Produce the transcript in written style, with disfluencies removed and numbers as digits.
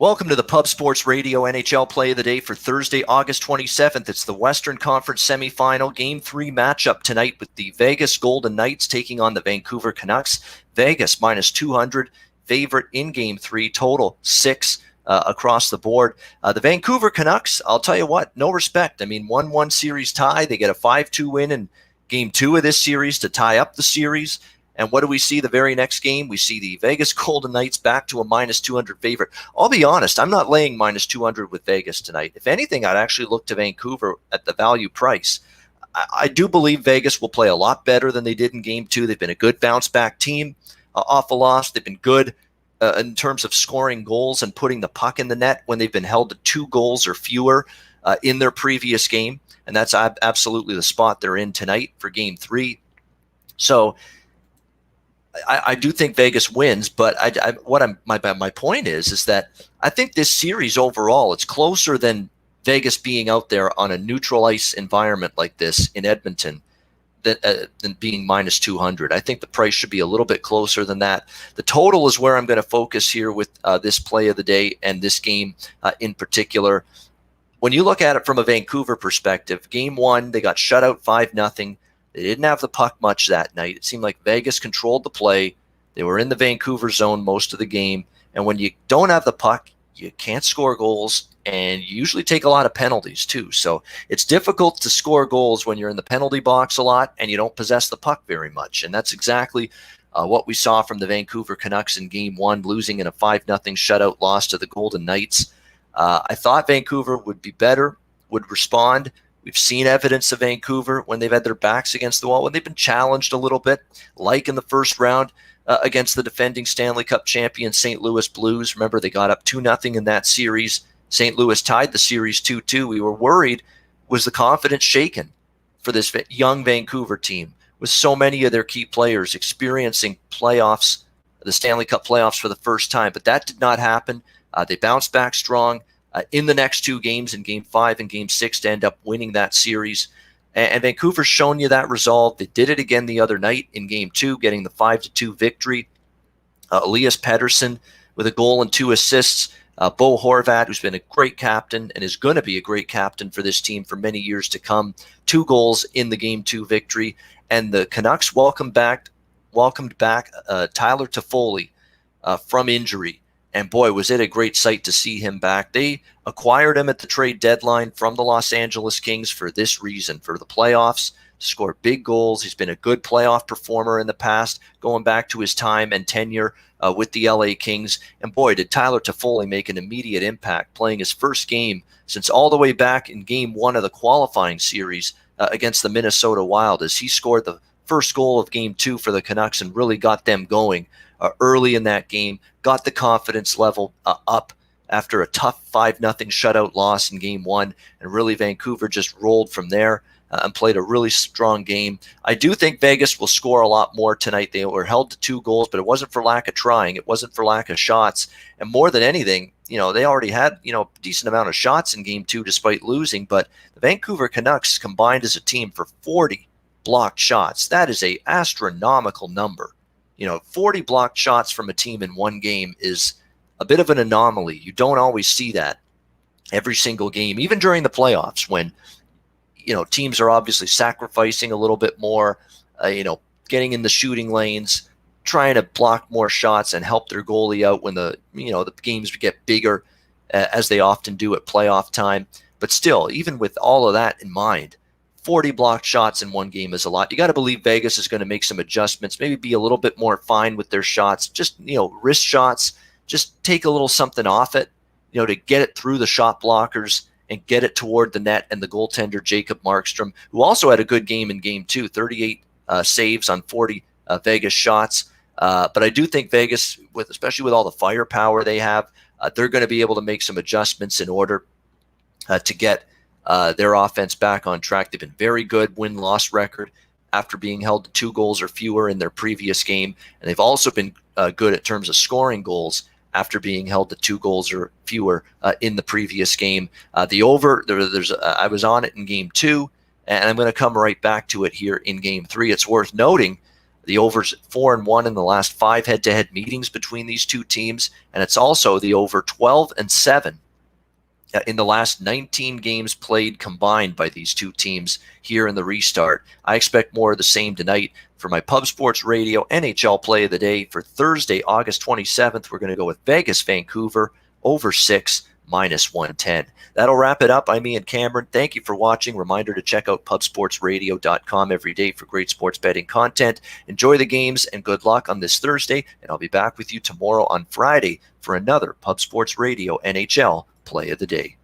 Welcome to the Pub Sports Radio NHL Play of the Day for Thursday, August 27th. It's the Western Conference semifinal Game 3 matchup tonight with the Vegas Golden Knights taking on the Vancouver Canucks. Vegas minus 200, favorite in Game 3, total 6 across the board. The Vancouver Canucks, I'll tell you what, no respect. I mean, 1-1 series tie. They get a 5-2 win in Game 2 of this series to tie up the series. And what do we see the very next game? We see the Vegas Golden Knights back to a minus 200 favorite. I'll be honest, I'm not laying minus 200 with Vegas tonight. If anything, I'd actually look to Vancouver at the value price. I do believe Vegas will play a lot better than they did in Game 2. They've been a good bounce-back team off a loss. They've been good in terms of scoring goals and putting the puck in the net when they've been held to 2 goals or fewer in their previous game. And that's absolutely the spot they're in tonight for Game 3. So I do think Vegas wins, but my point is that I think this series overall, it's closer than Vegas being out there on a neutral ice environment like this in Edmonton than being minus 200. I think the price should be a little bit closer than that. The total is where I'm going to focus here with this play of the day and this game in particular. When you look at it from a Vancouver perspective, Game 1, they got shut out 5-0. They didn't have the puck much that night. It seemed like Vegas controlled the play. They were in the Vancouver zone most of the game. And when you don't have the puck, you can't score goals, and you usually take a lot of penalties too. So it's difficult to score goals when you're in the penalty box a lot and you don't possess the puck very much. And that's exactly what we saw from the Vancouver Canucks in Game 1, losing in a 5-0 shutout loss to the Golden Knights. I thought Vancouver would be better, would respond. We've seen evidence of Vancouver when they've had their backs against the wall, when they've been challenged a little bit, like in the first round against the defending Stanley Cup champion St. Louis Blues. Remember, they got up 2-0 in that series. St. Louis tied the series 2-2. We were worried, was the confidence shaken for this young Vancouver team with so many of their key players experiencing playoffs, the Stanley Cup playoffs for the first time. But that did not happen. They bounced back strong in the next 2 games, in Game 5 and Game 6, to end up winning that series. And Vancouver's shown you that resolve. They did it again the other night in Game 2, getting the 5-2 victory. Elias Pettersson with a goal and 2 assists. Bo Horvat, who's been a great captain and is going to be a great captain for this team for many years to come. 2 goals in the Game 2 victory. And the Canucks welcomed back Tyler Toffoli from injury. And boy, was it a great sight to see him back. They acquired him at the trade deadline from the Los Angeles Kings for this reason, for the playoffs, to score big goals. He's been a good playoff performer in the past, going back to his time and tenure with the LA Kings. And boy, did Tyler Toffoli make an immediate impact, playing his first game since all the way back in Game 1 of the qualifying series against the Minnesota Wild, as he scored the first goal of Game 2 for the Canucks and really got them going early in that game, got the confidence level up after a tough 5-0 shutout loss in Game 1, and really Vancouver just rolled from there and played a really strong game. I do think Vegas will score a lot more tonight. They were held to 2 goals, but it wasn't for lack of trying. It wasn't for lack of shots. And more than anything, they already had, a decent amount of shots in Game 2 despite losing, but the Vancouver Canucks combined as a team for 40 blocked shots. That is a astronomical number. 40 blocked shots from a team in one game is a bit of an anomaly. You don't always see that every single game, even during the playoffs when, teams are obviously sacrificing a little bit more, getting in the shooting lanes, trying to block more shots and help their goalie out when the games get bigger, as they often do at playoff time. But still, even with all of that in mind, 40 blocked shots in one game is a lot. You got to believe Vegas is going to make some adjustments, maybe be a little bit more fine with their shots, just, wrist shots, just take a little something off it, to get it through the shot blockers and get it toward the net and the goaltender, Jacob Markstrom, who also had a good game in Game 2, 38 saves on 40 Vegas shots. But I do think Vegas, especially with all the firepower they have, they're going to be able to make some adjustments in order to get their offense back on track. They've been very good win-loss record after being held to 2 goals or fewer in their previous game. And they've also been good in terms of scoring goals after being held to 2 goals or fewer in the previous game. The over, I was on it in Game 2, and I'm going to come right back to it here in Game 3. It's worth noting The over's 4-1 in the last 5 head-to-head meetings between these two teams, and it's also the over 12-7 in the last 19 games played combined by these two teams here in the restart. I expect more of the same tonight. For my Pub Sports Radio NHL play of the day for Thursday, August 27th, we're going to go with Vegas, Vancouver, over 6, -110. That'll wrap it up. I'm Ian Cameron. Thank you for watching. Reminder to check out pubsportsradio.com every day for great sports betting content. Enjoy the games and good luck on this Thursday, and I'll be back with you tomorrow on Friday for another Pub Sports Radio NHL play of the day.